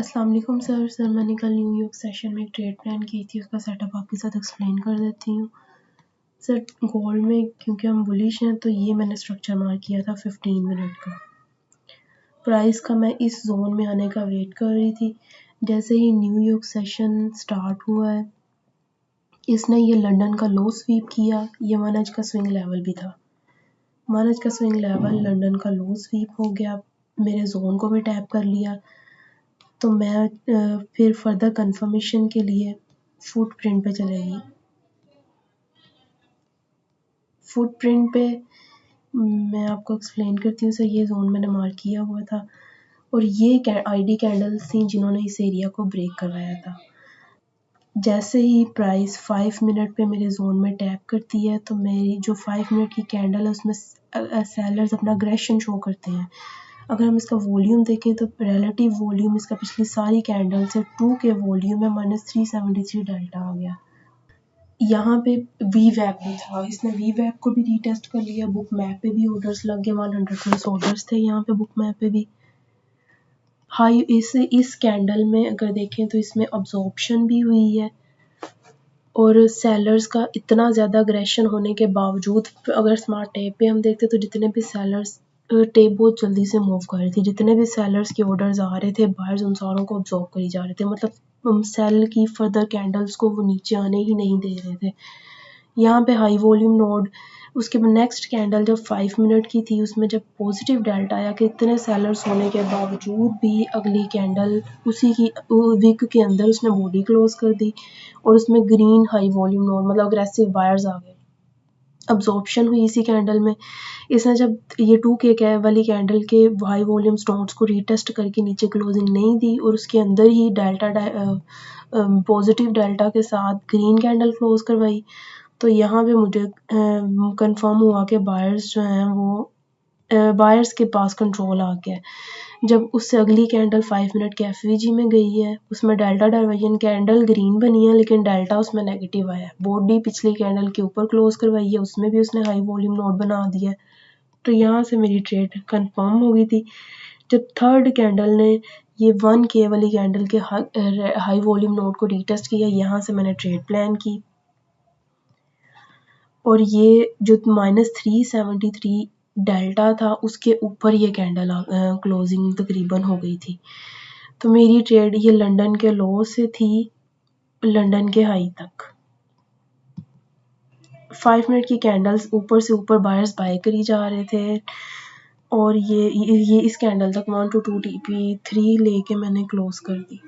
अस्सलाम वालेकुम सर मैंने कल न्यूयॉर्क सेशन में एक ट्रेड प्लान की थी, उसका सेटअप आपके साथ एक्सप्लेन कर देती हूँ। सर गोल्ड में क्योंकि हम बुलिश हैं तो ये मैंने स्ट्रक्चर मार्क किया था 15 मिनट का। प्राइस का मैं इस जोन में आने का वेट कर रही थी। जैसे ही न्यूयॉर्क सेशन स्टार्ट हुआ है, इसने ये लंदन का लो स्वीप किया। ये 1 इंच का स्विंग लेवल भी था। 1 इंच का स्विंग लेवल लंदन का लो स्वीप हो गया, मेरे जोन को भी टैप कर लिया। तो मैं फिर फर्दर कंफर्मेशन के लिए फुटप्रिंट पे चलेगी। फुटप्रिंट पे मैं आपको एक्सप्लेन करती हूँ। सर ये जोन मैंने मार्क किया हुआ था और ये आईडी कैंडल्स थी जिन्होंने इस एरिया को ब्रेक करवाया था। जैसे ही प्राइस 5 मिनट पे मेरे जोन में टैप करती है तो मेरी जो 5 मिनट की कैंडल है उसमें सेलर्स अपना अग्रेशन शो करते हैं। अगर हम इसका वॉल्यूम देखें तो रिलेटिव वॉल्यूम इसका पिछली सारी कैंडल से 2 के वॉल्यूम में -373 डेल्टा आ गया। यहाँ पे वी वैप भी था, इसने वी वैप को भी रीटेस्ट कर लिया। बुक मैप पे भी ऑर्डर्स लग गए, 100+ ऑर्डर्स थे यहाँ पे बुक मैप पे भी। हाई इस कैंडल में अगर देखें तो इसमें अब्जॉर्प्शन भी हुई है और सेलर्स का इतना ज़्यादा अग्रेशन होने के बावजूद अगर स्मार्ट टेप पे हम देखते तो जितने भी सेलर्स टेप बहुत जल्दी से मूव कर रही थी। जितने भी सेलर्स के ऑर्डर्स आ रहे थे, बायर्स उन सारों को अब्जॉर्ब करी जा रहे थे। मतलब सेल की फर्दर कैंडल्स को वो नीचे आने ही नहीं दे रहे थे। यहाँ पे हाई वॉल्यूम नोड, उसके बाद नेक्स्ट कैंडल जब 5 मिनट की थी उसमें जब पॉजिटिव डेल्टा आया कि इतने सेलर्स होने के बावजूद भी अगली कैंडल उसी की विक के अंदर उसने बॉडी क्लोज कर दी और उसमें ग्रीन हाई वॉल्यूम नोड मतलब अग्रेसिव बायर्स आ गए। अब्जॉर्प्शन हुई इसी कैंडल में। इसने जब ये 2K वाली कैंडल के हाई वॉल्यूम स्टोन्स को रीटेस्ट करके नीचे क्लोजिंग नहीं दी और उसके अंदर ही पॉजिटिव डेल्टा के साथ ग्रीन कैंडल क्लोज करवाई, तो यहाँ पे मुझे कंफर्म हुआ कि बायर्स जो हैं वो बायर्स के पास कंट्रोल आ गया। जब उससे अगली कैंडल 5 मिनट के एफवीजी में गई है, उसमें डेल्टा डाइवर्जन कैंडल ग्रीन बनी है लेकिन डेल्टा उसमें नेगेटिव आया है। बॉडी पिछली कैंडल के ऊपर क्लोज करवाई है, उसमें भी उसने हाई वॉल्यूम नोड बना दिया है। तो यहाँ से मेरी ट्रेड कंफर्म हो गई थी। जब थर्ड कैंडल ने ये 1K वाली कैंडल के हाई वॉल्यूम नोड को रीटेस्ट किया, यहाँ से मैंने ट्रेड प्लान की और ये जो -373 डेल्टा था उसके ऊपर ये कैंडल क्लोजिंग तकरीबन हो गई थी। तो मेरी ट्रेड ये लंदन के लो से थी लंदन के हाई तक। 5 मिनट की कैंडल्स ऊपर से ऊपर बायर्स बाय करी जा रहे थे और ये इस कैंडल तक 1 to 2 TP3 लेके मैंने क्लोज कर दी।